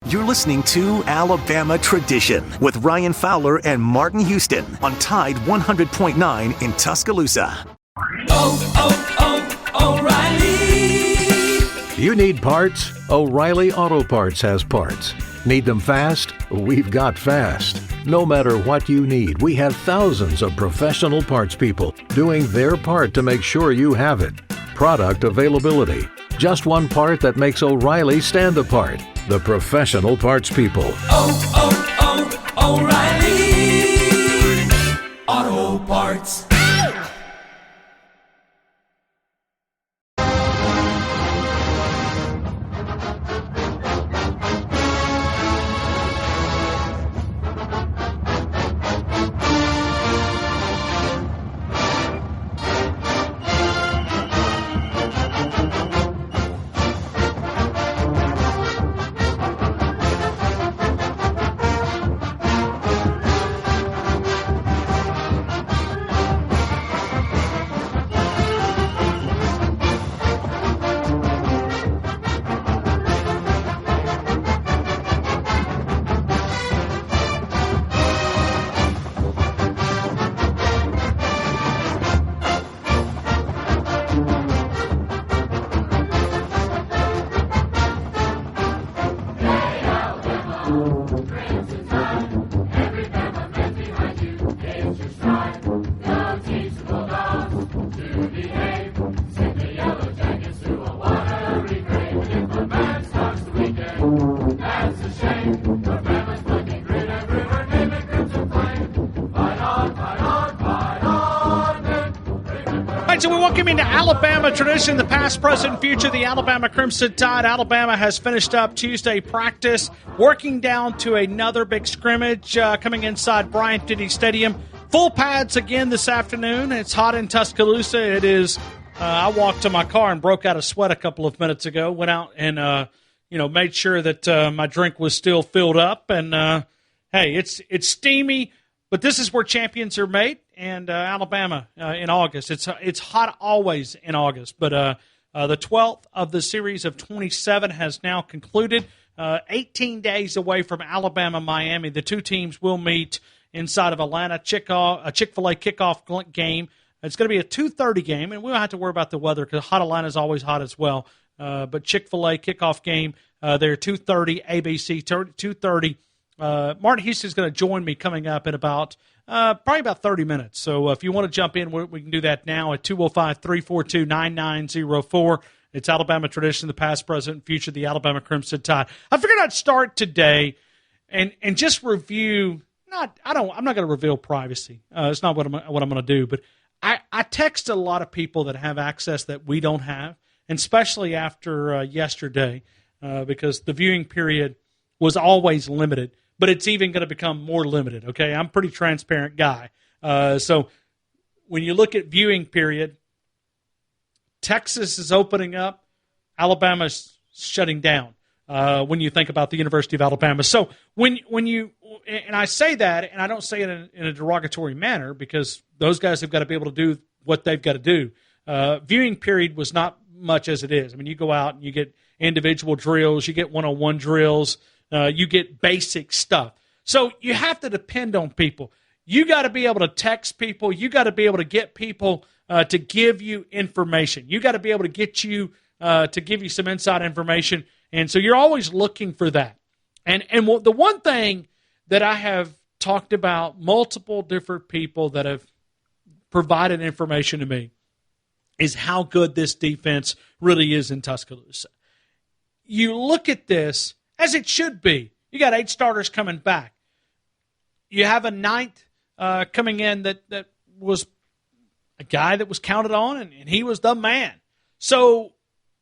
You're listening to Alabama Tradition with Ryan Fowler and Martin Houston on Tide 100.9 in Tuscaloosa. O'Reilly! You need parts? O'Reilly Auto Parts has parts. Need them fast? We've got fast. No matter what you need, we have thousands of professional parts people doing their part to make sure you have it. Product availability. Just one part that makes O'Reilly stand apart. The professional parts people. O'Reilly Auto Parts. So we welcome into Alabama Tradition, the past, present, future, the Alabama Crimson Tide. Alabama has finished up Tuesday practice, working down to another big scrimmage coming inside Bryant-Denny Stadium. Full pads again this afternoon. It's hot in Tuscaloosa. It is. I walked to my car and broke out a sweat a couple of minutes ago. Went out and made sure that my drink was still filled up. And hey, it's steamy, but this is where champions are made. And Alabama in August. It's hot always in August, but the 12th of the series of 27 has now concluded. 18 days away from Alabama-Miami, the two teams will meet inside of Atlanta. A Chick-fil-A kickoff game. It's going to be a 2:30 game, and we don't have to worry about the weather because hot Atlanta is always hot as well. But Chick-fil-A kickoff game, they're 2:30, ABC 2:30. Martin Houston is going to join me coming up in probably about 30 minutes. So if you want to jump in, we can do that now at 205-342-9904. It's Alabama Tradition, the past, present, future, the Alabama Crimson Tide. I figured I'd start today and just review. I'm not going to reveal privacy. It's not what I'm going to do. But I text a lot of people that have access that we don't have, and especially after yesterday, because the viewing period was always limited. But it's even going to become more limited, okay? I'm a pretty transparent guy. So when you look at viewing period, Texas is opening up. Alabama's shutting down when you think about the University of Alabama. So when you – and I say that, and I don't say it in a derogatory manner because those guys have got to be able to do what they've got to do. Viewing period was not much as it is. I mean, you go out and you get individual drills. You get one-on-one drills. You get basic stuff. So you have to depend on people. You got to be able to text people. You got to be able to get people to give you information. You got to be able to get you to give you some inside information. And so you're always looking for that. And the one thing that I have talked about, multiple different people that have provided information to me, is how good this defense really is in Tuscaloosa. You look at this, as it should be. You got 8 starters coming back. You have a 9th coming in that was a guy that was counted on, and he was the man. So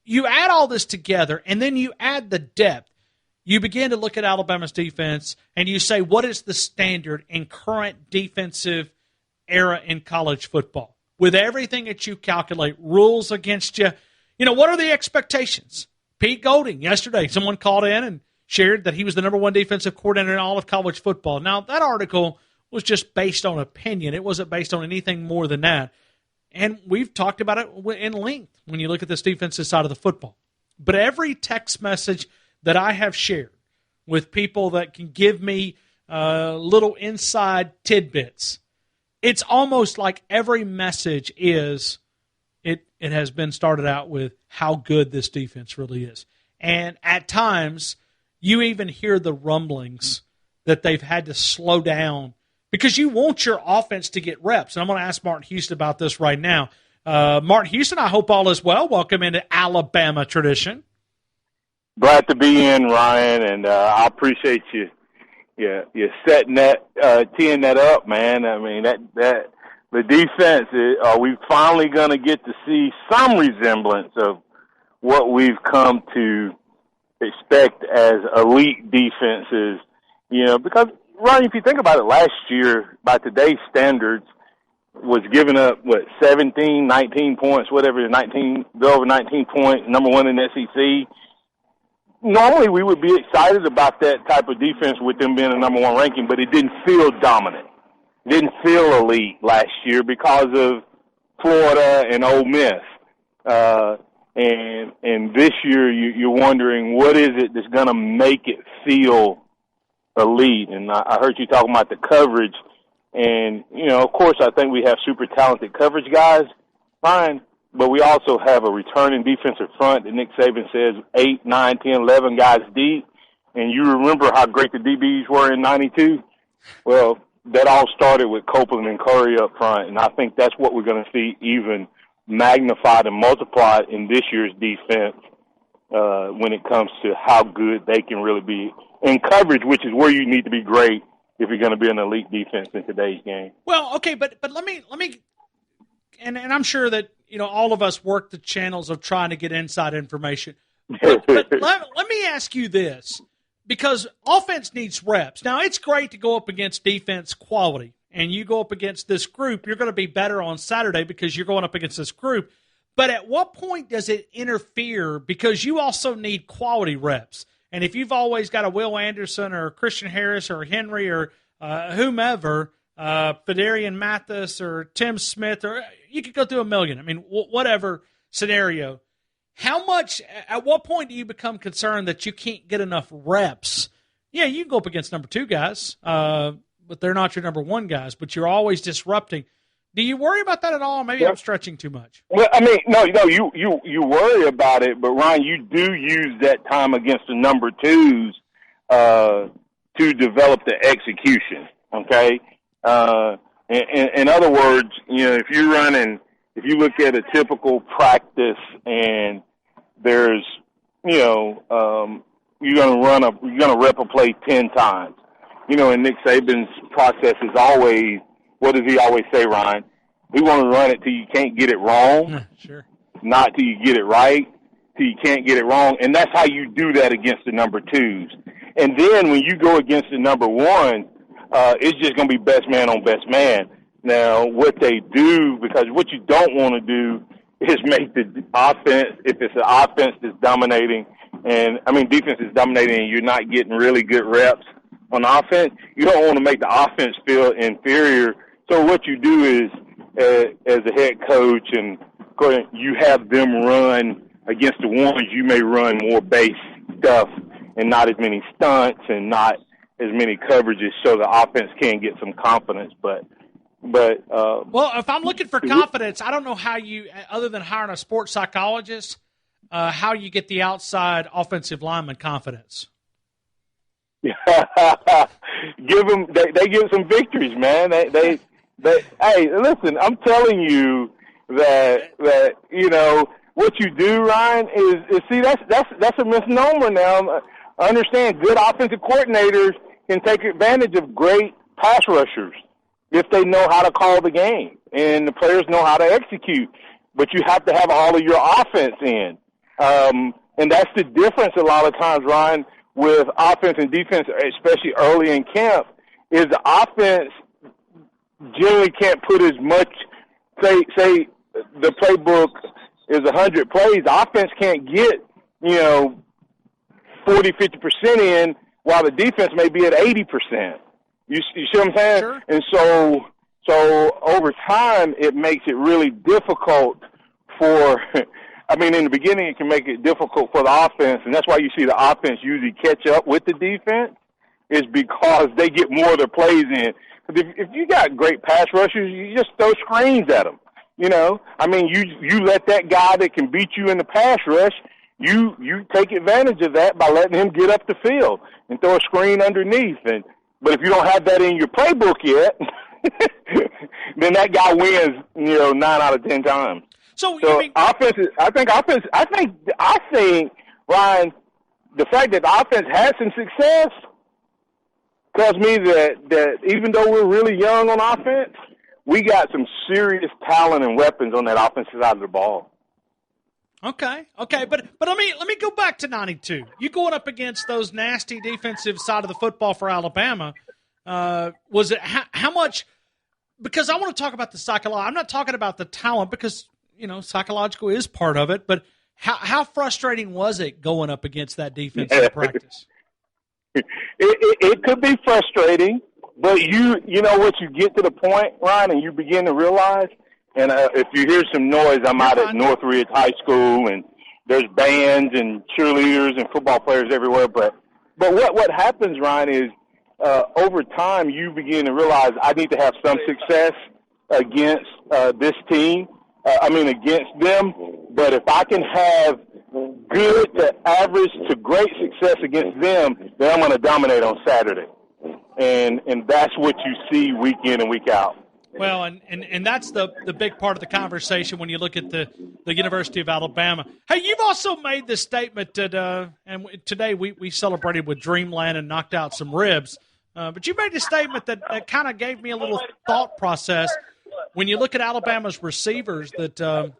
you add all this together, and then you add the depth. You begin to look at Alabama's defense, and you say, what is the standard in current defensive era in college football? With everything that you calculate, rules against you, what are the expectations? Pete Golding, yesterday, someone called in and shared that he was the number 1 defensive coordinator in all of college football. Now, that article was just based on opinion. It wasn't based on anything more than that. And we've talked about it in length when you look at this defensive side of the football. But every text message that I have shared with people that can give me little inside tidbits. It's almost like every message is it has been started out with how good this defense really is. And at times, you even hear the rumblings that they've had to slow down because you want your offense to get reps. And I'm going to ask Martin Houston about this right now. Martin Houston, I hope all is well. Welcome into Alabama Tradition. Glad to be in, Ryan, and I appreciate you setting that, teeing that up, man. I mean, that the defense, are we finally going to get to see some resemblance of what we've come to expect as elite defenses? Because, Ryan, if you think about it, last year, by today's standards, was giving up, 17, 19 points, whatever, over 19 points, number one in the SEC. Normally we would be excited about that type of defense with them being a number one ranking, but it didn't feel dominant. It didn't feel elite last year because of Florida and Ole Miss. And this year you're wondering, what is it that's going to make it feel elite? And I heard you talking about the coverage. And, of course, I think we have super talented coverage guys, fine, but we also have a returning defensive front that Nick Saban says 8, 9, 10, 11 guys deep. And you remember how great the DBs were in 92? Well, that all started with Copeland and Curry up front, and I think that's what we're going to see even magnified and multiplied in this year's defense when it comes to how good they can really be in coverage, which is where you need to be great if you're going to be an elite defense in today's game. Well, okay, but let me, and I'm sure that all of us work the channels of trying to get inside information. But let me ask you this, because offense needs reps. Now, it's great to go up against defense quality, and you go up against this group, you're going to be better on Saturday because you're going up against this group. But at what point does it interfere? Because you also need quality reps. And if you've always got a Will Anderson or a Christian Harris or Henry or whomever, Fedarian Mathis or Tim Smith, or you could go through a million. I mean, whatever scenario. At what point do you become concerned that you can't get enough reps? Yeah, you can go up against number 2 guys, but they're not your number 1 guys, but you're always disrupting. Do you worry about that at all? Maybe I'm stretching too much. Well, I mean, no, you worry about it, but Ryan, you do use that time against the number 2s to develop the execution. Okay, in other words, if you look at a typical practice and there's, you're going to rep a play 10 times. And Nick Saban's process is always, what does he always say, Ryan? We want to run it till you can't get it wrong. Sure. Not till you get it right, till you can't get it wrong. And that's how you do that against the number 2s. And then when you go against the number 1, it's just going to be best man on best man. Now, what they do, because what you don't want to do is make the offense, if it's an offense that's dominating, defense is dominating and you're not getting really good reps on offense, you don't want to make the offense feel inferior. So what you do is, as a head coach, and you have them run against the ones, you may run more base stuff and not as many stunts and not as many coverages, so the offense can get some confidence. But well, if I'm looking for confidence, I don't know how you, other than hiring a sports psychologist, how you get the outside offensive lineman confidence. Give them, they give some victories, man. They hey, listen, I'm telling you that what you do, Ryan, is see that's a misnomer now. I understand good offensive coordinators can take advantage of great pass rushers if they know how to call the game and the players know how to execute. But you have to have all of your offense in. And that's the difference a lot of times, Ryan, with offense and defense, especially early in camp, is the offense generally can't put as much, say the playbook is 100 plays. The offense can't get, 40, 50% in, while the defense may be at 80%. You see what I'm saying? Sure. And so over time, it makes it really difficult for I mean, in the beginning, it can make it difficult for the offense, and that's why you see the offense usually catch up with the defense, is because they get more of their plays in. Because if you got great pass rushers, you just throw screens at them. You know, I mean, you let that guy that can beat you in the pass rush, you take advantage of that by letting him get up the field and throw a screen underneath. But if you don't have that in your playbook yet, then that guy wins, 9 out of 10 times. So offense is, I think, Ryan, the fact that the offense has some success tells me that even though we're really young on offense, we got some serious talent and weapons on that offensive side of the ball. Okay, but let me go back to 92. You going up against those nasty defensive side of the football for Alabama. Was it how much? Because I want to talk about the psychological. I'm not talking about the talent because psychological is part of it. But how frustrating was it going up against that defense in practice? It could be frustrating, but you know what, you get to the point, Ryan, and you begin to realize. And if you hear some noise, I'm out at Northridge High School, and there's bands and cheerleaders and football players everywhere. But what happens, Ryan, is over time you begin to realize I need to have some success against this team. Against them. But if I can have good to average to great success against them, then I'm going to dominate on Saturday. And that's what you see week in and week out. Well, and that's the big part of the conversation when you look at the University of Alabama. Hey, you've also made this statement that, and today we celebrated with Dreamland and knocked out some ribs, but you made a statement that kind of gave me a little thought process. When you look at Alabama's receivers, that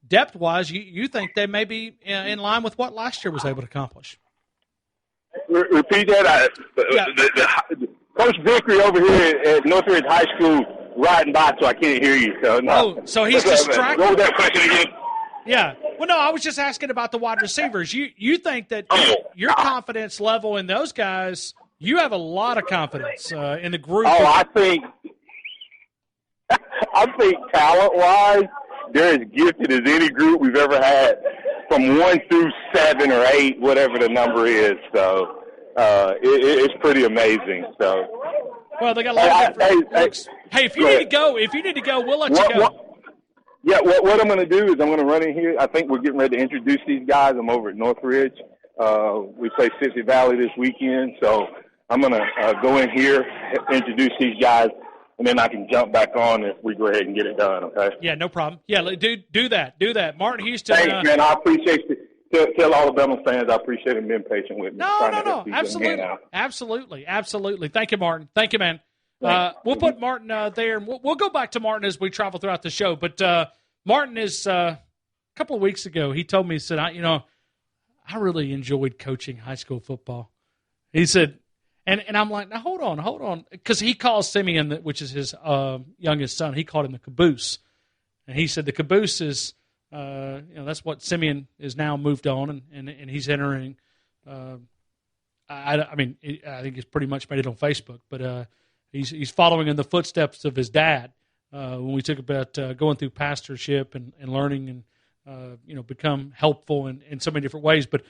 depth-wise, you think they may be in line with what last year was able to accomplish. Repeat that. Coach Vickery over here at Northridge High School riding by, so I can't hear you. So no. Oh, so he's distracted. What was that question again? Yeah. Well, no, I was just asking about the wide receivers. You think that your confidence level in those guys, you have a lot of confidence in the group. Oh, I think talent-wise, they're as gifted as any group we've ever had, from 1 through 7 or 8, whatever the number is. So it's pretty amazing. So. Well, they got a lot of different looks. Hey, if you need to go, we'll let you go. What I'm going to do is I'm going to run in here. I think we're getting ready to introduce these guys. I'm over at Northridge. We play Sissy Valley this weekend, so I'm going to go in here, introduce these guys, and then I can jump back on if we go ahead and get it done, okay? Yeah, no problem. Yeah, do that. Martin Houston. Thanks, man. I appreciate you. Tell Alabama fans I appreciate them being patient with me. No. Absolutely. Thank you, Martin. Thank you, man. We'll put Martin there. And we'll go back to Martin as we travel throughout the show. But Martin is a couple of weeks ago, he told me, he said, I really enjoyed coaching high school football. He said, and I'm like, now hold on. Because he calls Simeon, which is his youngest son, he called him the caboose. And he said the caboose is, that's what Simeon is now moved on, and he's entering. I think he's pretty much made it on Facebook, but he's following in the footsteps of his dad. When we talk about going through pastorship and learning and become helpful in so many different ways. But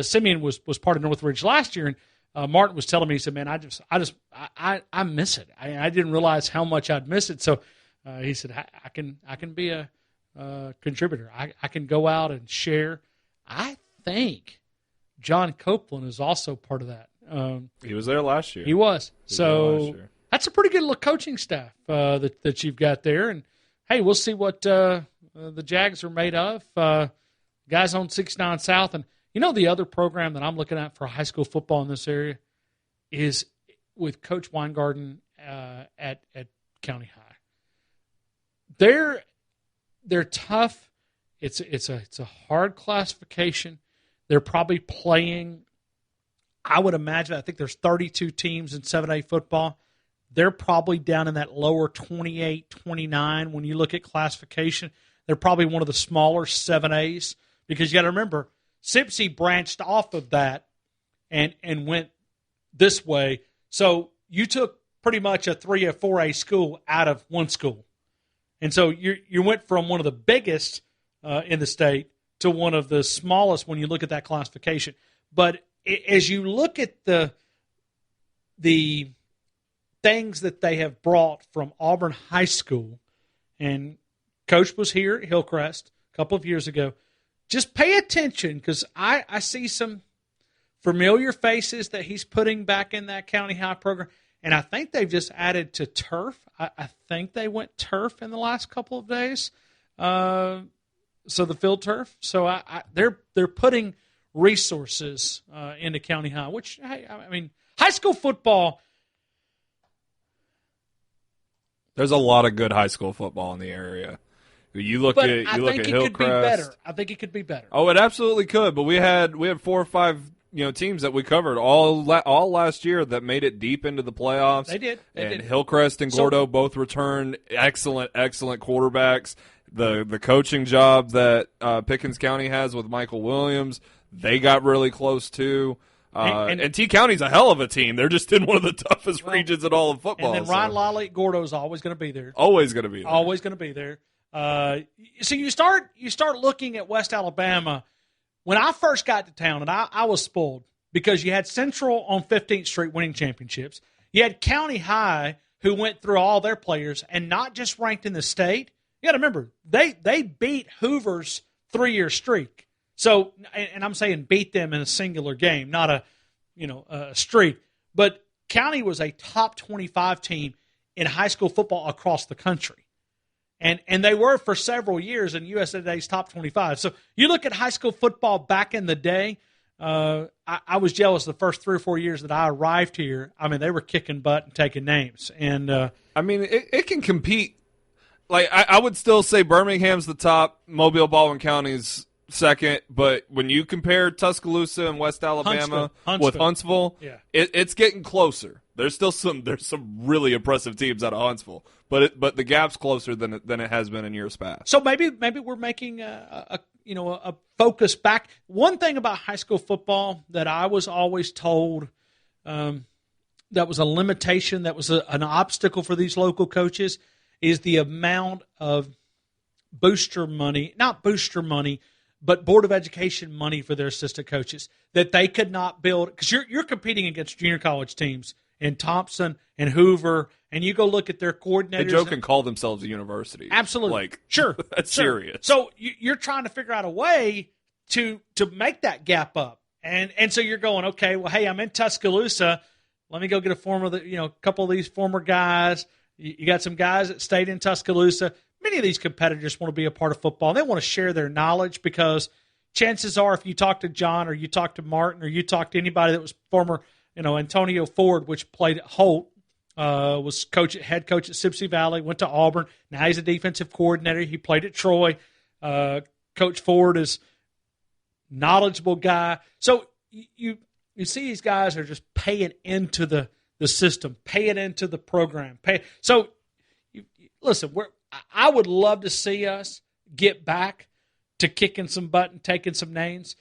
Simeon was part of Northridge last year, and Martin was telling me, he said, "Man, I miss it. I didn't realize how much I'd miss it." So he said, "I can be a contributor. I can go out and share." I think John Copeland is also part of that. He was there last year. He was. So that's a pretty good little coaching staff that you've got there. And, hey, we'll see what the Jags are made of. Guys on 6-9 South. And, the other program that I'm looking at for high school football in this area is with Coach Weingarten at County High. They're tough. It's a hard classification. They're probably playing, I would imagine, I think there's 32 teams in 7A football. They're probably down in that lower 28, 29 when you look at classification. They're probably one of the smaller 7As because you got to remember, Sipsey branched off of that and went this way. So you took pretty much a 3 or 4A school out of one school. And so you went from one of the biggest in the state to one of the smallest when you look at that classification. But as you look at the things that they have brought from Auburn High School, and Coach was here at Hillcrest a couple of years ago, just pay attention because I see some familiar faces that he's putting back in that County High program. And I think they've just added to turf. I think they went turf in the last couple of days. So the field turf. So they're putting resources into County High, which, I mean, high school football. There's a lot of good high school football in the area. You look but at I think it Hillcrest. Could be better. I think it could be better. Oh, it absolutely could. But we had 4 or 5 teams that we covered all last year that made it deep into the playoffs. They did. Hillcrest and Gordo both returned excellent quarterbacks. The coaching job that Pickens County has with Michael Williams, they got really close too. And T County's a hell of a team. They're just in one of the toughest regions in all of football. And then Ryan Lawley at Gordo is always going to be there. Always going to be there. Always going to be there. So you start looking at West Alabama. When I first got to town, and I was spoiled because you had Central on 15th Street winning championships. You had County High, who went through all their players and not just ranked in the state. You got to remember, they beat Hoover's 3-year streak. So, and I'm saying beat them in a singular game, not a streak. But County was a top 25 team in high school football across the country. And they were for several years in USA Today's top 25. So you look at high school football back in the day, I was jealous the first 3 or 4 years that I arrived here. I mean, they were kicking butt and taking names. And I mean, it can compete. Like, I would still say Birmingham's the top, Mobile, Baldwin County's second, but when you compare Tuscaloosa and West Alabama with Huntsville, yeah. It's getting closer. There's some really impressive teams out of Huntsville, but the gap's closer than it has been in years past. So maybe we're making a focus back. One thing about high school football that I was always told that was a limitation, that was an obstacle for these local coaches, is the amount of booster money, not booster money, but Board of Education money for their assistant coaches, that they could not build, because you're competing against junior college teams in Thompson and Hoover, and you go look at their coordinators. They joke and call themselves a university. Absolutely. Sure. That's serious. So you're trying to figure out a way to make that gap up. And so you're going, okay, well, hey, I'm in Tuscaloosa. Let me go get a couple of these former guys. You got some guys that stayed in Tuscaloosa. Many of these competitors want to be a part of football. They want to share their knowledge because chances are if you talk to John or you talk to Martin or you talk to anybody that was former, Antonio Ford, which played at Holt, was head coach at Sipsey Valley, went to Auburn. Now he's a defensive coordinator. He played at Troy. Coach Ford is a knowledgeable guy. So you see these guys are just paying into the system, paying into the program. So listen, I would love to see us get back to kicking some butt and taking some names.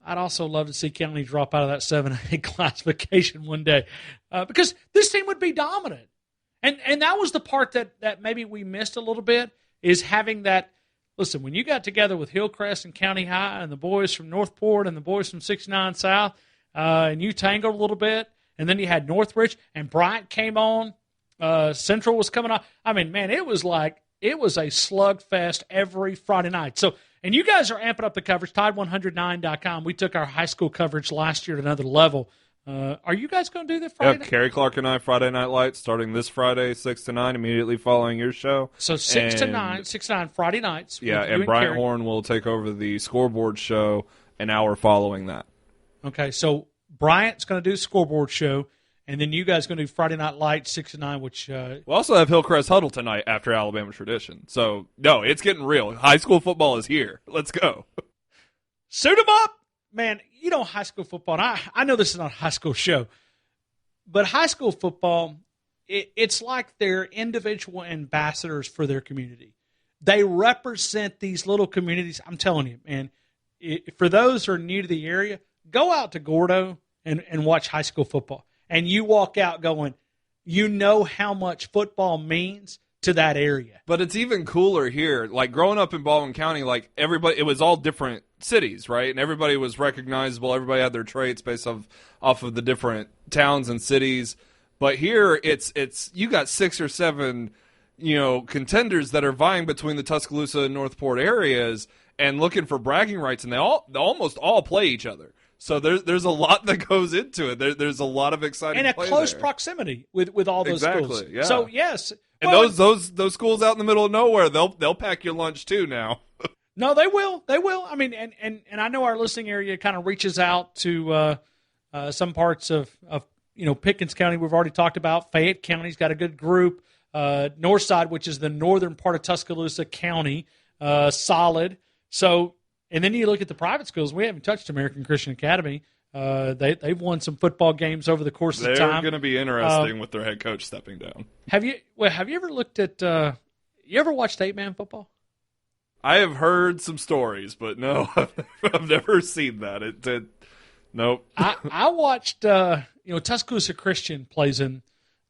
I'd also love to see County drop out of that 7A classification one day because this team would be dominant. And that was the part that maybe we missed a little bit, is having that. Listen, when you got together with Hillcrest and County High and the boys from Northport and the boys from 69 South, and you tangled a little bit, and then you had Northridge and Bryant came on, Central was coming on. I mean, man, it was a slugfest every Friday night. So, and you guys are amping up the coverage, Tide109.com. We took our high school coverage last year to another level. Are you guys going to do that Friday night? Kerry Clark and I, Friday Night Lights, starting this Friday, 6 to 9, immediately following your show. So 6 to 9 Friday nights. Yeah, and Bryant Horn will take over the scoreboard show an hour following that. Okay, so Bryant's going to do the scoreboard show, and then you guys are going to do Friday Night Lights, 6 to 9, which... We'll also have Hillcrest Huddle tonight after Alabama Tradition. So, no, it's getting real. High school football is here. Let's go. Suit 'em up! Man, high school football, and I know this is not a high school show, but high school football, it's like they're individual ambassadors for their community. They represent these little communities. I'm telling you, man, for those who are new to the area, go out to Gordo and watch high school football. And you walk out going, how much football means to that area. But it's even cooler here. Like growing up in Baldwin County, like everybody, it was all different cities, right? And everybody was recognizable. Everybody had their traits based off of the different towns and cities. But here, it's you got 6 or 7, contenders that are vying between the Tuscaloosa and Northport areas and looking for bragging rights, and they almost all play each other. So there's a lot that goes into it. There's a lot of exciting and a play close there. proximity with all those schools. Yeah. So yes, and those schools out in the middle of nowhere, they'll pack your lunch too now. No, they will. They will. I mean, and I know our listening area kind of reaches out to some parts of Pickens County. We've already talked about Fayette County's got a good group. Northside, which is the northern part of Tuscaloosa County, solid. So, and then you look at the private schools. We haven't touched American Christian Academy. They've won some football games over the course of time. They're going to be interesting with their head coach stepping down. Have you ever looked at? You ever watched 8-man football? I have heard some stories, but no, I've never seen that. Nope. I watched. Tuscaloosa Christian plays in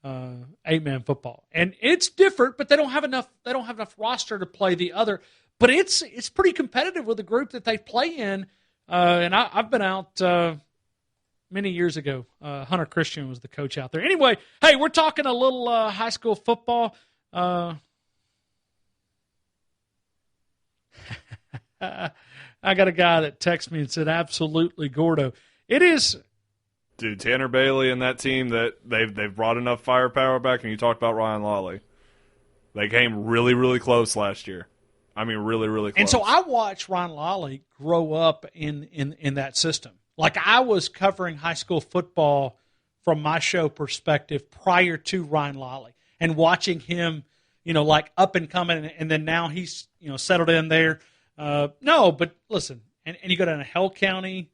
8-man football, and it's different, but they don't have enough. They don't have enough roster to play the other. But it's pretty competitive with the group that they play in. And I've been out many years ago. Hunter Christian was the coach out there. Anyway, hey, we're talking a little high school football. I got a guy that texted me and said, absolutely, Gordo. It is. Dude, Tanner Bailey and that team, that they've brought enough firepower back, and you talked about Ryan Lawley. They came really, really close last year. I mean, really, really close. And so I watched Ryan Lawley grow up in that system. Like, I was covering high school football from my show perspective prior to Ryan Lawley and watching him, like up and coming, and then now he's, settled in there. No, but listen, and you go down to Hell County,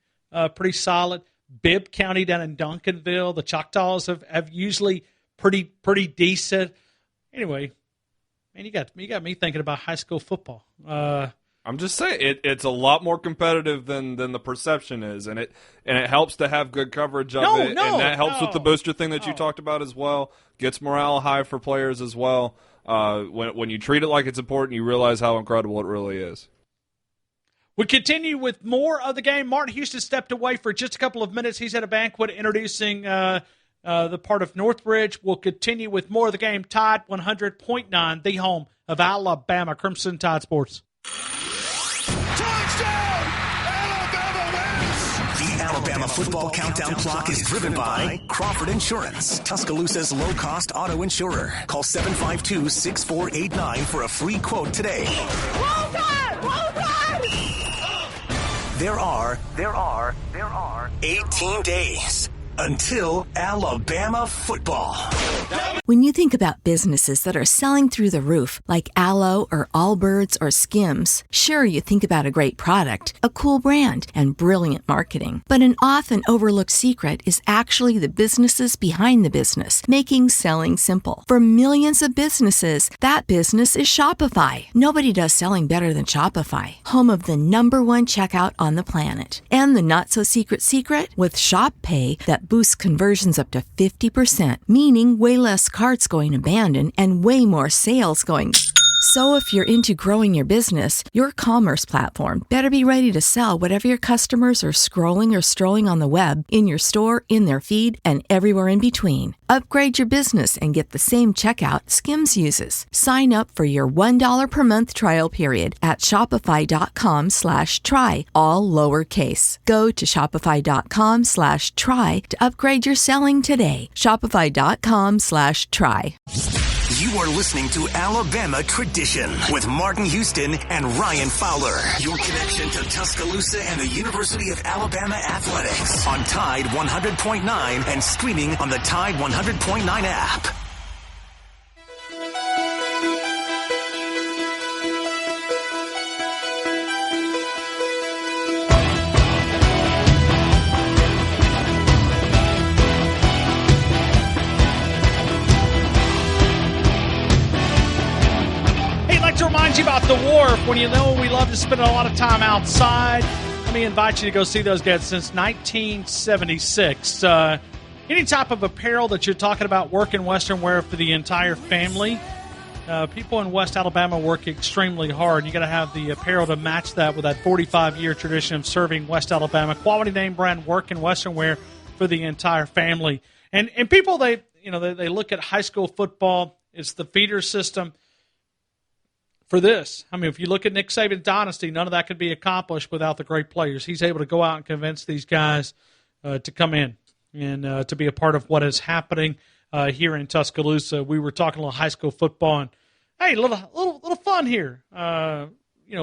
pretty solid. Bibb County down in Duncanville, the Choctaws have usually pretty decent. Anyway, man, you got me thinking about high school football. I'm just saying it's a lot more competitive than the perception is, and it helps to have good coverage of it, and that helps with the booster thing that you talked about as well. Gets morale high for players as well. When you treat it like it's important, you realize how incredible it really is. We continue with more of the game. Martin Houston stepped away for just a couple of minutes. He's at a banquet introducing the part of Northridge. We'll continue with more of the game. Tide 100.9, the home of Alabama Crimson Tide Sports. Touchdown! Alabama wins! The Alabama football countdown clock is driven by Crawford Insurance, Tuscaloosa's low-cost auto insurer. Call 752-6489 for a free quote today. Roll Tide! Roll Tide! There are 18 days until Alabama football. When you think about businesses that are selling through the roof, like Aloe or Allbirds or Skims, sure, you think about a great product, a cool brand, and brilliant marketing. But an often overlooked secret is actually the businesses behind the business, making selling simple. For millions of businesses, that business is Shopify. Nobody does selling better than Shopify, home of the #1 checkout on the planet. And the not-so-secret secret? With Shop Pay that boosts conversions up to 50%, meaning way less carts going abandoned and way more sales going. So if you're into growing your business, your commerce platform better be ready to sell whatever your customers are scrolling or strolling on the web, in your store, in their feed, and everywhere in between. Upgrade your business and get the same checkout Skims uses. Sign up for your $1 per month trial period at shopify.com/try, all lowercase. Go to shopify.com/try to upgrade your selling today. Shopify.com/try. You are listening to Alabama Tradition with Martin Houston and Ryan Fowler. Your connection to Tuscaloosa and the University of Alabama athletics on Tide 100.9 and streaming on the Tide 100.9 app. To remind you about the Wharf. When you know we love to spend a lot of time outside, let me invite you to go see those guys since 1976. Any type of apparel that you're talking about, work in Western wear for the entire family, People in West Alabama work extremely hard. You got to have the apparel to match that with that 45-year tradition of serving West Alabama. Quality name brand work in Western wear for the entire family. And people, they look at high school football. It's the feeder system for this. I mean, if you look at Nick Saban's dynasty, none of that could be accomplished without the great players. He's able to go out and convince these guys to come in and to be a part of what is happening here in Tuscaloosa. We were talking a little high school football, and hey, a little fun here.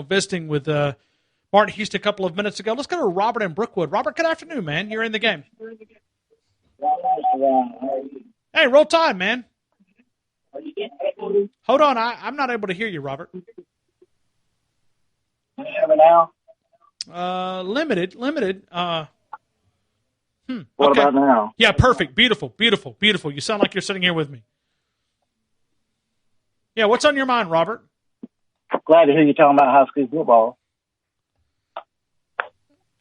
Visiting with Martin Houston a couple of minutes ago. Let's go to Robert in Brookwood. Robert, good afternoon, man. You're in the game. Hey, roll tide, man. Hold on, I'm not able to hear you, Robert. Can you hear me now? Limited. What Okay. about now? Yeah, perfect. Beautiful. You sound like you're sitting here with me. Yeah, what's on your mind, Robert? Glad to hear you talking about high school football.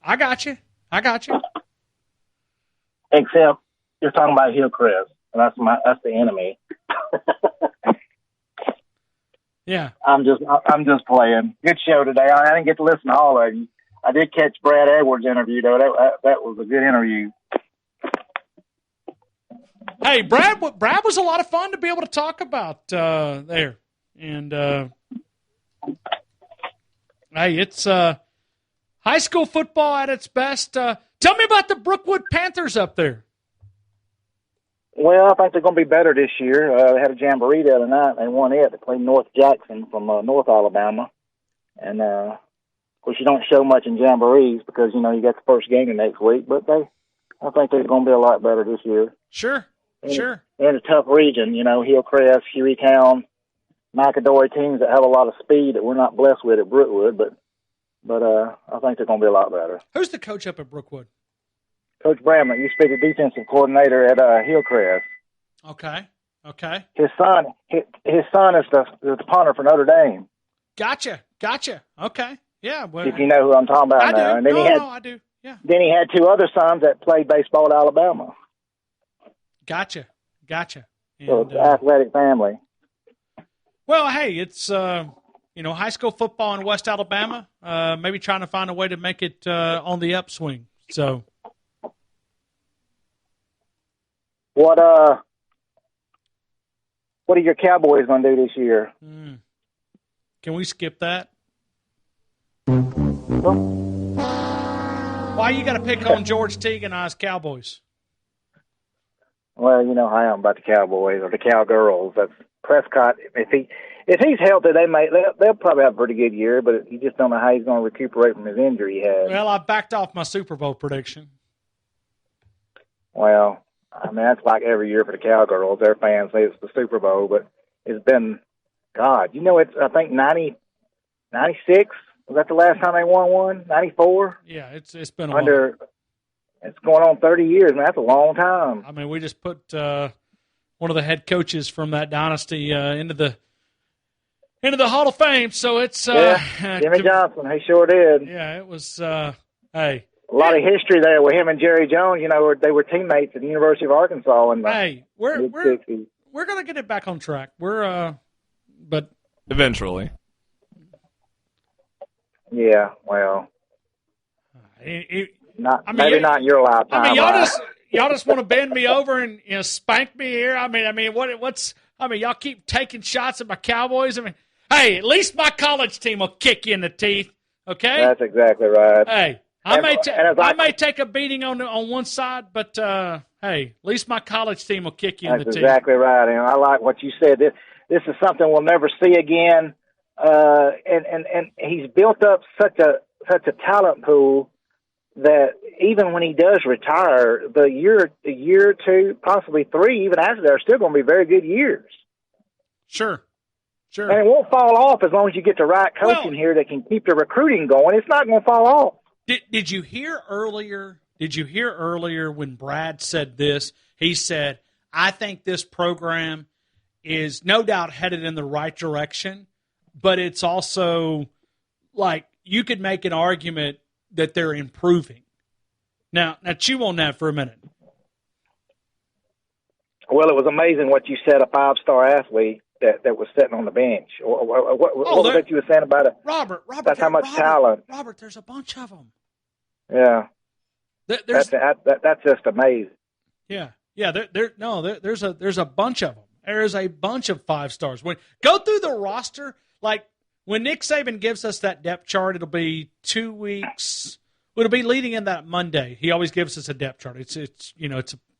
I got you. Except you're talking about Hillcrest, and that's the enemy. Yeah. I'm just playing. Good show today. I didn't get to listen to all of you. I did catch Brad Edwards' interview though. That was a good interview. Hey, Brad was a lot of fun to be able to talk about there. And hey, it's high school football at its best. Tell me about the Brookwood Panthers up there. Well, I think they're going to be better this year. They had a jamboree the other night. They won it. They played North Jackson from North Alabama. And, of course, you don't show much in jamborees because, you got the first game the next week. But I think they're going to be a lot better this year. Sure. They're in a tough region, Hillcrest, Hueytown, McAdory, teams that have a lot of speed that we're not blessed with at Brookwood. But I think they're going to be a lot better. Who's the coach up at Brookwood? Coach Bramlett used to be the defensive coordinator at Hillcrest. Okay. His son is the punter for Notre Dame. Gotcha. Okay. Yeah. Well, If you know who I'm talking about I now. do. And then I do. Yeah. Then he had two other sons that played baseball at Alabama. Gotcha. And, So it's an athletic family. Well, hey, it's high school football in West Alabama. Maybe trying to find a way to make it on the upswing. So. What are your Cowboys going to do this year? Can we skip that? Well, Why you got to pick on George Teague and us Cowboys? you know how I am about the Cowboys or the Cowgirls. That's Prescott. If he's healthy, they'll probably have a pretty good year. But you just don't know how he's going to recuperate from his injury he had. Well, I backed off my Super Bowl prediction. Well, I mean, that's like every year for the Cowgirls. Their fans say it's the Super Bowl, but it's been, it's, I think, 96. Was that the last time they won one? 94? Yeah, it's been a while. It's going on 30 years, man. That's a long time. I mean, we just put one of the head coaches from that dynasty into the Hall of Fame, so it's Jimmy Johnson. He sure did. Yeah, it was. Hey. A lot of history there with him and Jerry Jones. They were teammates at the University of Arkansas in the mid-60s. We're going to get it back on track. But eventually. Yeah, well, maybe not in your lifetime. I mean, y'all just want to bend me over and spank me here. I mean, what's y'all keep taking shots at my Cowboys. I mean, hey, at least my college team will kick you in the teeth. Okay, that's exactly right. Hey. I may take a beating on one side, but hey, at least my college team will kick you in the teeth. That's exactly right, and I like what you said. This is something we'll never see again. And he's built up such a talent pool that even when he does retire, a year or two, possibly three, even after that, are still going to be very good years. Sure. And it won't fall off as long as you get the right coaching here that can keep the recruiting going. It's not going to fall off. Did you hear earlier? Did you hear earlier when Brad said this? He said, "I think this program is no doubt headed in the right direction, but it's also like you could make an argument that they're improving." Now chew on that for a minute. Well, it was amazing what you said. A 5-star athlete that was sitting on the bench. Or what was that you were saying about it? Robert, that's how much talent. Robert, there's a bunch of them. Yeah, that's just amazing. Yeah. There's a bunch of them. There is a bunch of 5-stars. Go through the roster. Like when Nick Saban gives us that depth chart, it'll be 2 weeks. It'll be leading in that Monday. He always gives us a depth chart. It's a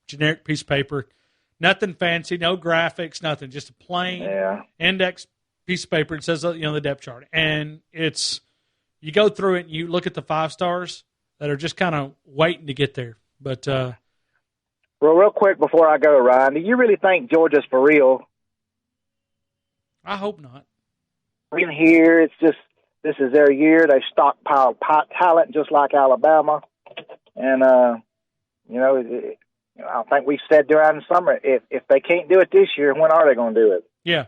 generic piece of paper, nothing fancy, no graphics, nothing, just a plain index piece of paper. It says the depth chart, and you go through it and you look at the 5-stars that are just kind of waiting to get there. But well, real quick before I go, Ryan, do you really think Georgia's for real? I hope not. In here, it's just this is their year. They stockpile talent just like Alabama, and I think we said during the summer, if they can't do it this year, when are they going to do it? Yeah.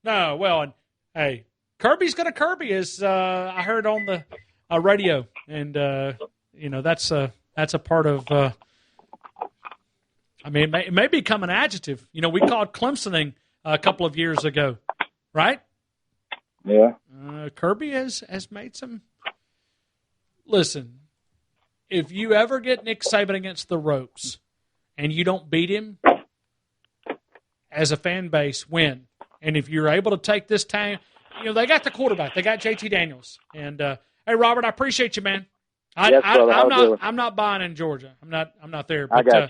No, well, and hey, Kirby's going to Kirby, as I heard on the radio, and that's a part of. It may become an adjective. We called Clemsoning a couple of years ago, right? Yeah. Kirby has made some. Listen, if you ever get Nick Saban against the ropes and you don't beat him, as a fan base, win. And if you're able to take this time, they got the quarterback. They got JT Daniels. And hey, Robert, I appreciate you, man. I'm not buying in Georgia. I'm not there. But, I got you.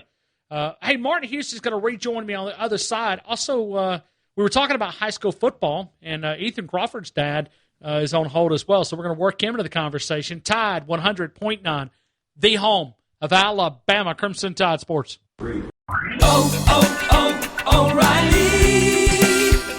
Hey, Martin Houston's going to rejoin me on the other side. Also, we were talking about high school football, and Ethan Crawford's dad is on hold as well. So we're going to work him into the conversation. Tide 100.9, the home of Alabama Crimson Tide Sports. O'Reilly.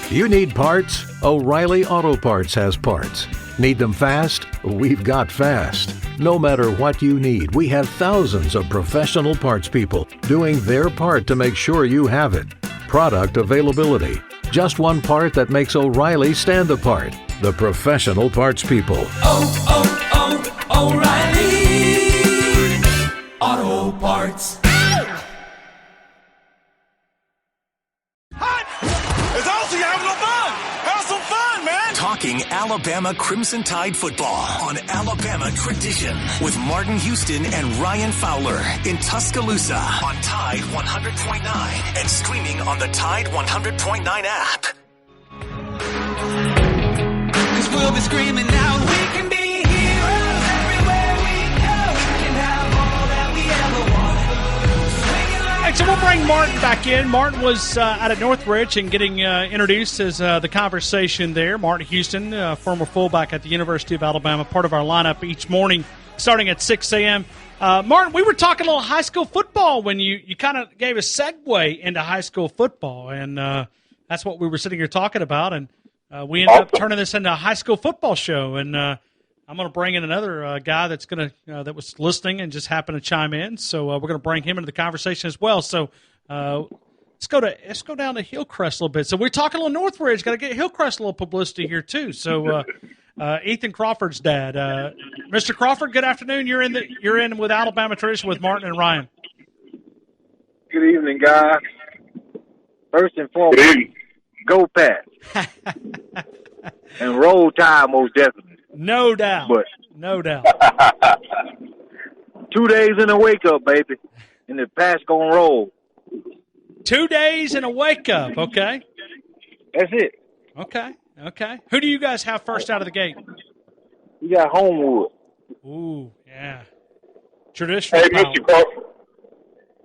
You need parts? O'Reilly Auto Parts has parts. Need them fast? We've got fast. No matter what you need, we have thousands of professional parts people doing their part to make sure you have it. Product availability. Just one part that makes O'Reilly stand apart. The professional parts people. O'Reilly Auto Parts. It's awesome. You having no fun? Have some fun, man. Talking Alabama Crimson Tide football on Alabama Tradition with Martin Houston and Ryan Fowler in Tuscaloosa on Tide 100.9 and streaming on the Tide 100.9 app. 'Cause we'll be screaming out, we can be heroes everywhere we go. We can have all that we ever wanted. All right, so we'll bring Martin back in. Martin was out at Northridge and getting introduced as the conversation there. Martin Houston, former fullback at the University of Alabama, part of our lineup each morning starting at 6 a.m. Martin, we were talking a little high school football when you kind of gave a segue into high school football, and that's what we were sitting here talking about, and we ended up turning this into a high school football show, and I'm going to bring in another guy that's going to that was listening and just happened to chime in. So we're going to bring him into the conversation as well. So let's go down to Hillcrest a little bit. So we're talking a little Northridge. Got to get Hillcrest a little publicity here too. So Ethan Crawford's dad, Mr. Crawford. Good afternoon. You're in with Alabama Tradition with Martin and Ryan. Good evening, guys. First and foremost, go Pat. And roll Tide, most definitely. No doubt. But no doubt. 2 days in a wake up, baby. And the Pat's gonna roll. 2 days in a wake up, okay? That's it. Okay. Who do you guys have first out of the gate? We got Homewood. Ooh, yeah. Traditional. Hey, Mr. Crawford.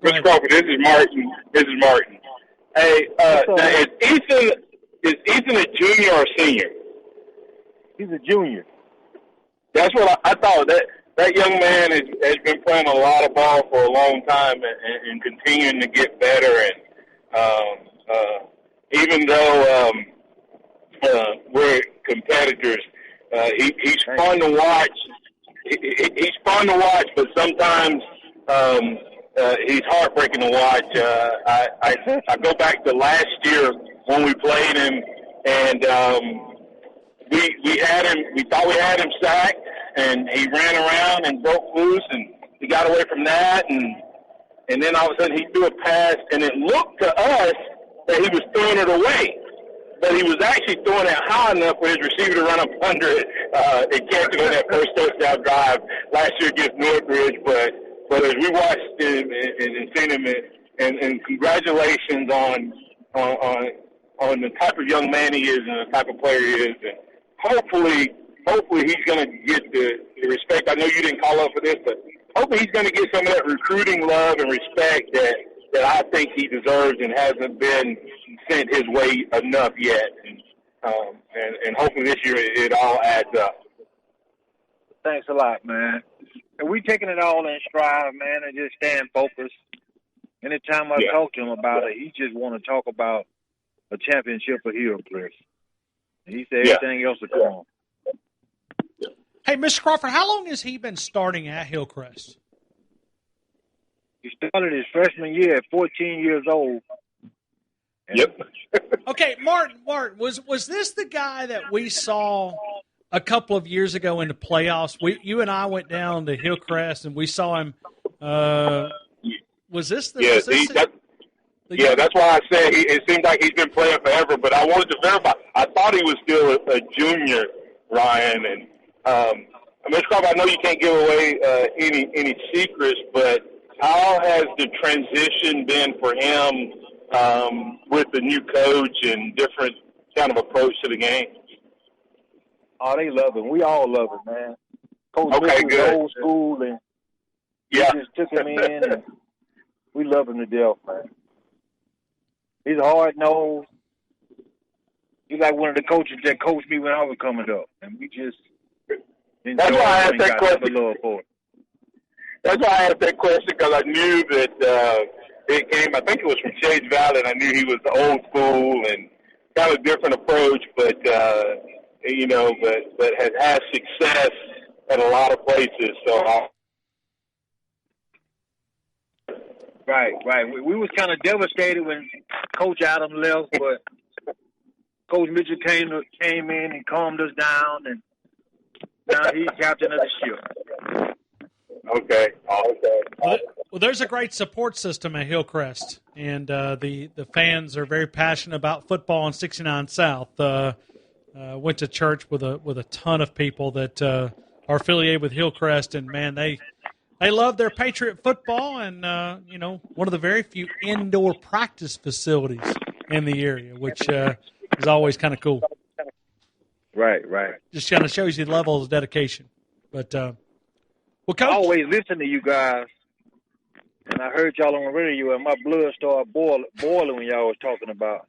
Mr. Crawford, this is Martin. Hey, is Ethan a junior or senior? He's a junior. That's what I thought. That young man has been playing a lot of ball for a long time and continuing to get better. And even though we're competitors, he's fun to watch. He's fun to watch, but sometimes he's heartbreaking to watch. I go back to last year when we played him, and we had him. We thought we had him sacked, and he ran around and broke loose, and he got away from that, and then all of a sudden he threw a pass, and it looked to us that he was throwing it away, but he was actually throwing it high enough for his receiver to run up under it and catch it on that first touchdown drive last year against Northridge. But as we watched him and seen him, and congratulations on the type of young man he is and the type of player he is, and hopefully he's going to get the respect. I know you didn't call up for this, but hopefully he's going to get some of that recruiting love and respect that I think he deserves and hasn't been sent his way enough yet. And hopefully this year it all adds up. Thanks a lot, man. And we taking it all in stride, man, and just staying focused. Anytime I talk to him about it, he just want to talk about a championship for Hillcrest. And he said everything else will come. Hey, Mr. Crawford, how long has he been starting at Hillcrest? He started his freshman year at 14 years old. Yep. Okay, Martin, was this the guy that we saw a couple of years ago in the playoffs? You and I went down to Hillcrest and we saw him. Was this the? Yeah, that's why I said it seems like he's been playing forever. But I wanted to verify. I thought he was still a junior, Ryan. And Mr. Crawford, I know you can't give away any secrets, but how has the transition been for him with the new coach and different kind of approach to the game? Oh, they love him. We all love him, man. Coach okay, Mitchell good. was old school, and we just took him in, and we love him to death, man. He's hard-nosed. He's like one of the coaches that coached me when I was coming up, and we just enjoy That's why I asked that question. Love for it. That's why I asked that question, because I knew that it came, I think it was from Shades Valley, and I knew he was old school and kind of different approach, but has had success at a lot of places. So Right. We was kind of devastated when Coach Adams left, but Coach Mitchell came in and calmed us down, and now he's captain of the ship. Okay. Well, there's a great support system at Hillcrest, and the fans are very passionate about football on 69 South. Went to church with a ton of people that are affiliated with Hillcrest, and man, they love their Patriot football, and one of the very few indoor practice facilities in the area, which is always kind of cool. Right. Just kind of shows you the level of dedication. But Coach, I always listen to you guys, and I heard y'all on the radio, and my blood started boiling when y'all was talking about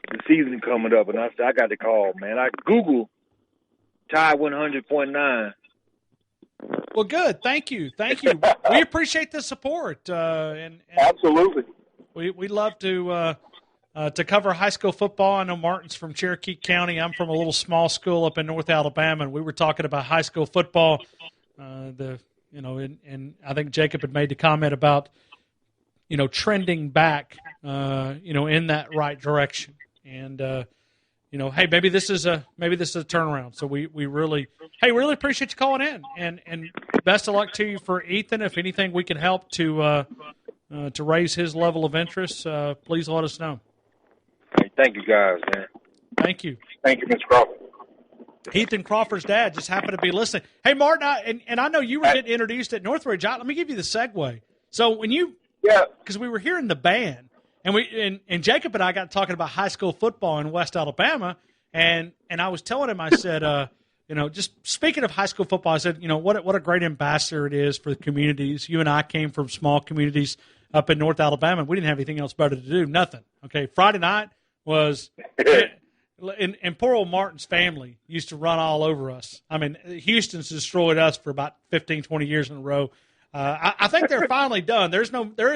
the season coming up, and I said, I got to call, man. I Googled Tide 100.9. Well, good. Thank you. We appreciate the support. And absolutely. We love to cover high school football. I know Martin's from Cherokee County. I'm from a little small school up in North Alabama, and we were talking about high school football. And I think Jacob had made the comment about, trending back, in that right direction. And, hey, maybe this is a turnaround. So we really appreciate you calling in, and best of luck to you for Ethan. If anything we can help to raise his level of interest, please let us know. Hey, thank you guys, man. Thank you. Thank you, Mr. Crawford. Ethan Crawford's dad just happened to be listening. Hey, Martin, and I know you were getting introduced at Northridge. Let me give you the segue. So when because we were hearing the band, and Jacob and I got talking about high school football in West Alabama, and I was telling him, I said, just speaking of high school football, I said, what a great ambassador it is for the communities. You and I came from small communities up in North Alabama. We didn't have anything else better to do, nothing. Okay, Friday night was and poor old Martin's family used to run all over us. I mean, Houston's destroyed us for about 15, 20 years in a row. I think they're finally done. There is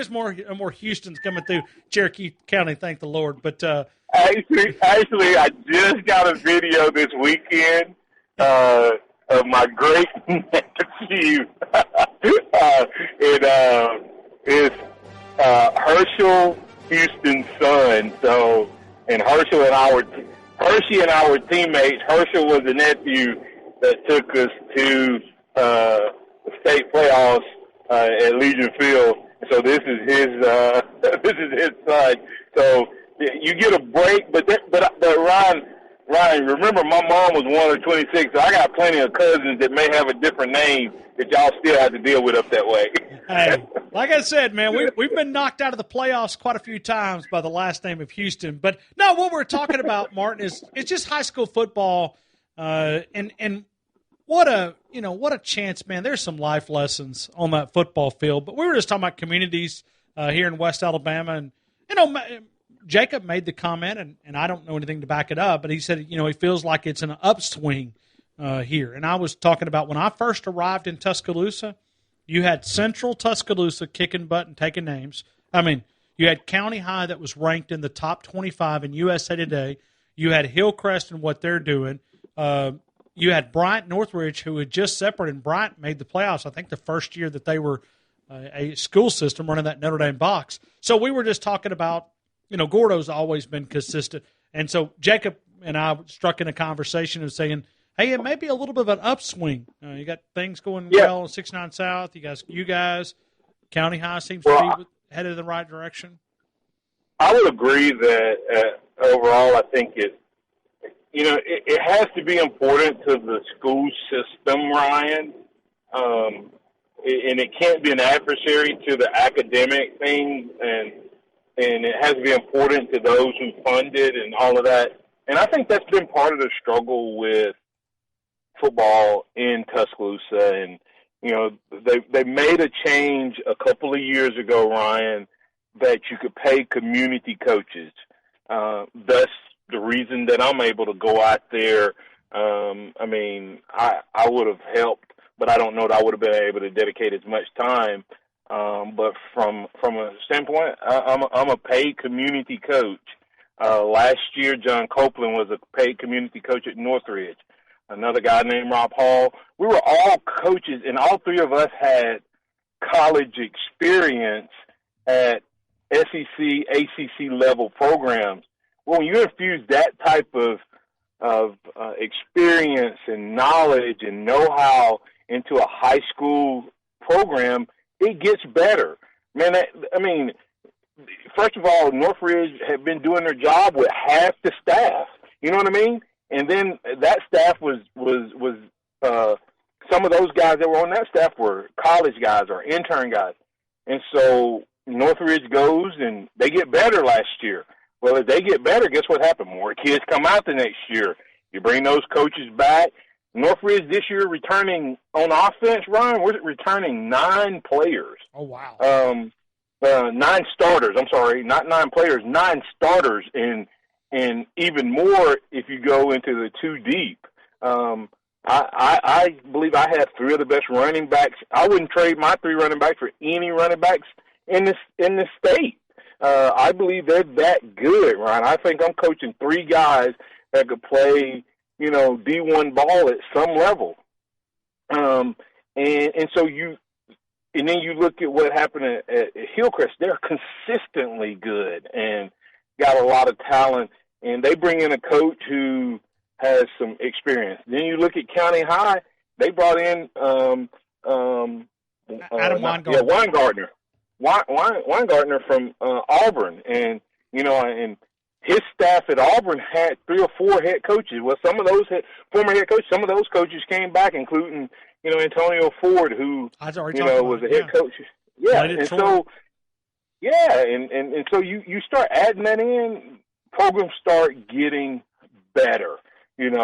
more Houstons coming through Cherokee County, thank the Lord. But actually, I just got a video this weekend of my great nephew. It's Herschel Houston's son. So, and Hershey and our teammates. Herschel was the nephew that took us to the state playoffs at Legion Field. So this is his son. So you get a break. But Ryan, remember my mom was 1 of 26, so I got plenty of cousins that may have a different name that y'all still have to deal with up that way. Hey, like I said, man, we've been knocked out of the playoffs quite a few times by the last name of Houston. But no, what we're talking about, Martin, is it's just high school football, and what a chance, man. There's some life lessons on that football field. But we were just talking about communities here in West Alabama, and Jacob made the comment, and I don't know anything to back it up, but he said, he feels like it's an upswing here. And I was talking about when I first arrived in Tuscaloosa, you had Central Tuscaloosa kicking butt and taking names. I mean, you had County High that was ranked in the top 25 in USA Today. You had Hillcrest and what they're doing. You had Bryant Northridge, who had just separated, and Bryant made the playoffs, I think, the first year that they were a school system running that Notre Dame box. So we were just talking about, Gordo's always been consistent. And so Jacob and I struck in a conversation of saying, hey, it may be a little bit of an upswing. You got things going well in 6-9 South. You guys, County High seems to be headed in the right direction. I would agree that overall, I think it has to be important to the school system, Ryan, and it can't be an adversary to the academic thing, and it has to be important to those who fund it and all of that. And I think that's been part of the struggle with football in Tuscaloosa. And, they made a change a couple of years ago, Ryan, that you could pay community coaches. That's the reason that I'm able to go out there. I would have helped, but I don't know that I would have been able to dedicate as much time. But from a standpoint, I'm a paid community coach. Last year, John Copeland was a paid community coach at Northridge. Another guy named Rob Hall. We were all coaches, and all three of us had college experience at SEC, ACC level programs. Well, when you infuse that type of experience and knowledge and know-how into a high school program, it gets better. Man, first of all, Northridge had been doing their job with half the staff. You know what I mean? And then that staff was some of those guys that were on that staff were college guys or intern guys. And so Northridge goes and they get better last year. Well, if they get better, guess what happened? More kids come out the next year. You bring those coaches back. Northridge this year returning on offense, Ryan, we're returning 9 players. Oh, wow. 9 starters. I'm sorry, not 9 players, 9 starters, and even more if you go into the 2 deep. I believe I have 3 of the best running backs. I wouldn't trade my 3 running backs for any running backs in this state. I believe they're that good, Ryan. I think I'm coaching 3 guys that could play, D1 ball at some level. And so and then you look at what happened at Hillcrest. They're consistently good and got a lot of talent, and they bring in a coach who has some experience. Then you look at County High. They brought in Adam Weingartner. Weingartner. Weingartner from Auburn, and and his staff at Auburn had 3 or 4 head coaches. Well, some of those former head coaches, some of those coaches came back, including Antonio Ford, who was a head coach. Yeah, and so and so you start adding that in, programs start getting better. And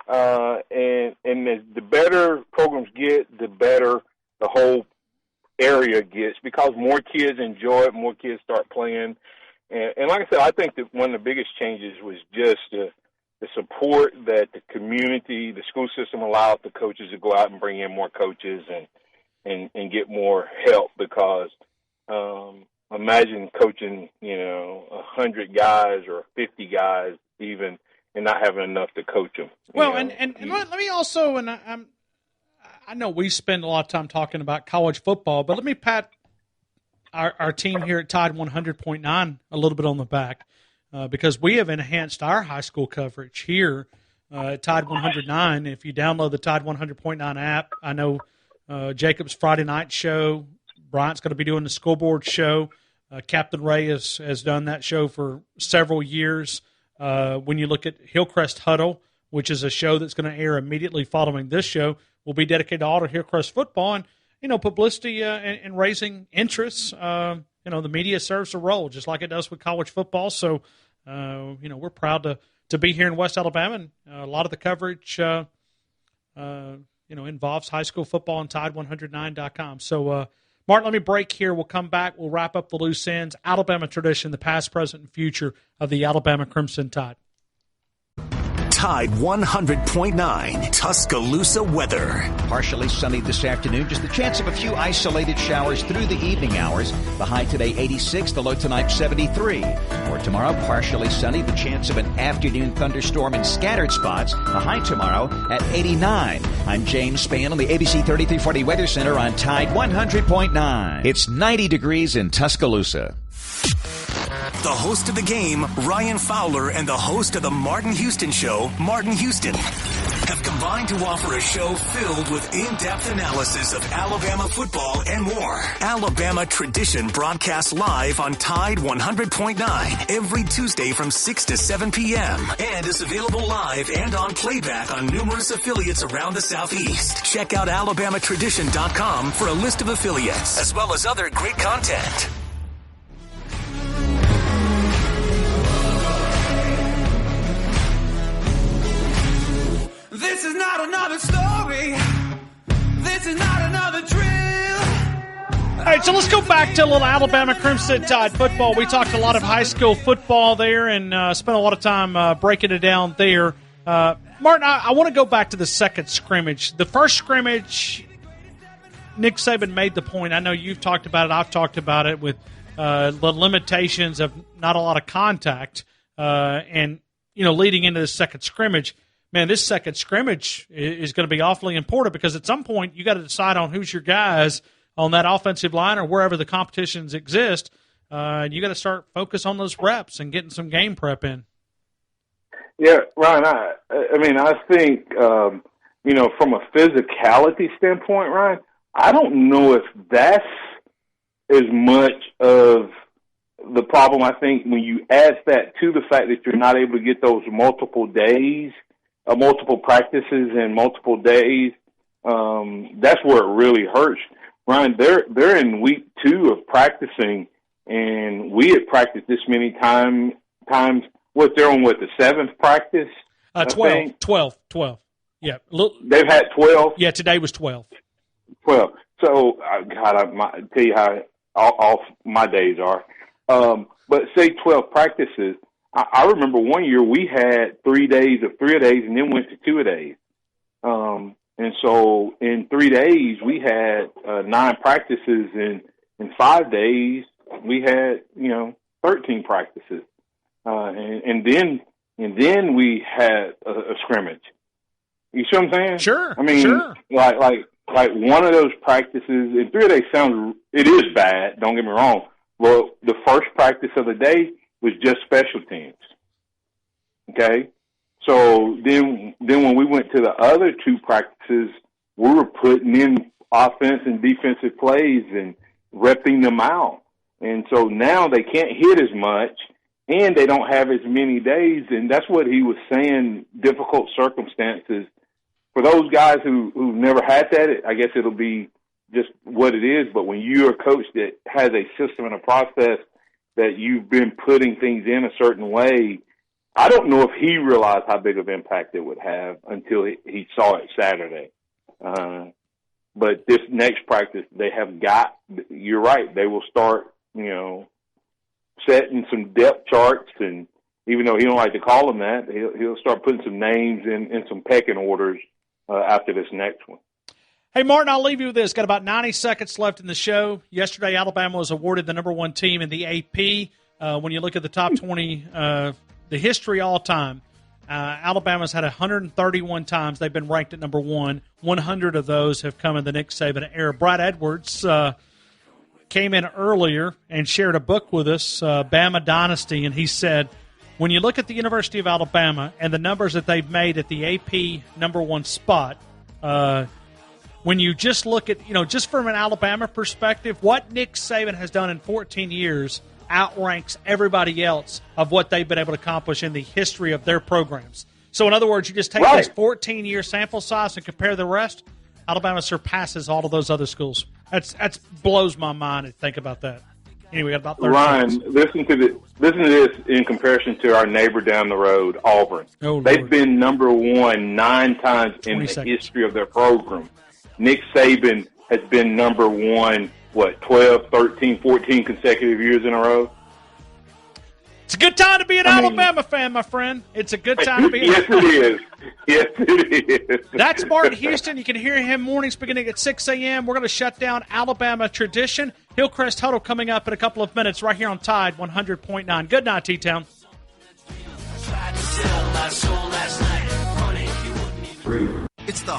the better programs get, the better the whole area gets, because more kids enjoy it, more kids start playing. And like I said, I think that one of the biggest changes was just the support that the community, the school system allowed the coaches to go out and bring in more coaches and get more help, because imagine coaching, 100 guys or 50 guys even, and not having enough to coach them. Well, and let me also, and I know we spend a lot of time talking about college football, but let me pat our team here at Tide 100.9 a little bit on the back, because we have enhanced our high school coverage here at Tide 109. If you download the Tide 100.9 app, I know Jacob's Friday night show, Bryant's going to be doing the school board show. Captain Ray has done that show for several years. When you look at Hillcrest Huddle, which is a show that's going to air immediately following this show, will be dedicated to all of Hillcrest football. And, publicity and raising interest, the media serves a role just like it does with college football. So, we're proud to be here in West Alabama. And a lot of the coverage, involves high school football on Tide109.com. So, Martin, let me break here. We'll come back. We'll wrap up the loose ends. Alabama tradition, the past, present, and future of the Alabama Crimson Tide. Tide 100.9 Tuscaloosa weather. Partially sunny this afternoon. Just the chance of a few isolated showers through the evening hours. The high today 86, the low tonight 73. For tomorrow, partially sunny. The chance of an afternoon thunderstorm in scattered spots. The high tomorrow at 89. I'm James Spann on the ABC 3340 Weather Center on Tide 100.9. It's 90 degrees in Tuscaloosa. The host of the game, Ryan Fowler, and the host of the Martin Houston Show, Martin Houston, have combined to offer a show filled with in-depth analysis of Alabama football and more. Alabama Tradition broadcasts live on Tide 100.9 every Tuesday from 6 to 7 p.m. and is available live and on playback on numerous affiliates around the Southeast. Check out alabamatradition.com for a list of affiliates, as well as other great content. This is not another story. This is not another drill. All right, so let's go back to a little Alabama Crimson Tide football. We talked a lot of high school football there and spent a lot of time breaking it down there. Martin, I want to go back to the second scrimmage. The first scrimmage, Nick Saban made the point. I know you've talked about it. I've talked about it with the limitations of not a lot of contact and, leading into the second scrimmage. Man, this second scrimmage is going to be awfully important because at some point you got to decide on who's your guys on that offensive line or wherever the competitions exist. And you got to start focus on those reps and getting some game prep in. Yeah, Ryan, I think, from a physicality standpoint, Ryan, I don't know if that's as much of the problem. I think when you add that to the fact that you're not able to get those multiple days, multiple practices in multiple days, that's where it really hurts. Ryan, they're in week 2 of practicing, and we had practiced this many times. They're on the 7th practice? 12. Yeah. They've had 12? Yeah, today was 12. 12. So, I tell you how off my days are. But say 12 practices. I remember one year we had 3 days of 3-a-days and then went to 2-a-days. And so in 3 days we had 9 practices, and in 5 days we had 13 practices, and then we had a scrimmage. You see what I'm saying? Sure. I mean, sure. like one of those practices in 3-a-days it is bad. Don't get me wrong. Well, the first practice of the day was just special teams. Okay? So then when we went to the other 2 practices, we were putting in offense and defensive plays and repping them out. And so now they can't hit as much, and they don't have as many days. And that's what he was saying, difficult circumstances. For those guys who've never had that, I guess it'll be just what it is. But when you're a coach that has a system and a process that you've been putting things in a certain way, I don't know if he realized how big of impact it would have until he saw it Saturday. But this next practice, you're right, they will start, setting some depth charts, and even though he don't like to call them that, he'll start putting some names in some pecking orders after this next one. Hey, Martin, I'll leave you with this. Got about 90 seconds left in the show. Yesterday, Alabama was awarded the number 1 team in the AP. When you look at the top 20, the history all time, Alabama's had 131 times they've been ranked at number 1. 100 of those have come in the Nick Saban era. Brad Edwards came in earlier and shared a book with us, Bama Dynasty, and he said, when you look at the University of Alabama and the numbers that they've made at the AP number 1 spot, when you just look at, just from an Alabama perspective, what Nick Saban has done in 14 years outranks everybody else of what they've been able to accomplish in the history of their programs. So, in other words, you just take this 14-year sample size and compare the rest, Alabama surpasses all of those other schools. That's blows my mind to think about that. Anyway, we got about 30 Ryan, seconds. listen to this in comparison to our neighbor down the road, Auburn. Oh, they've been number one 9 times in the history of their program. Nick Saban has been number one, 12, 13, 14 consecutive years in a row? It's a good time to be an Alabama fan, my friend. It's a good time to be. Yes, it is. Yes, it is. That's Martin Houston. You can hear him mornings beginning at 6 a.m. We're going to shut down Alabama Tradition. Hillcrest Huddle coming up in a couple of minutes right here on Tide 100.9. Good night, T-Town. It's the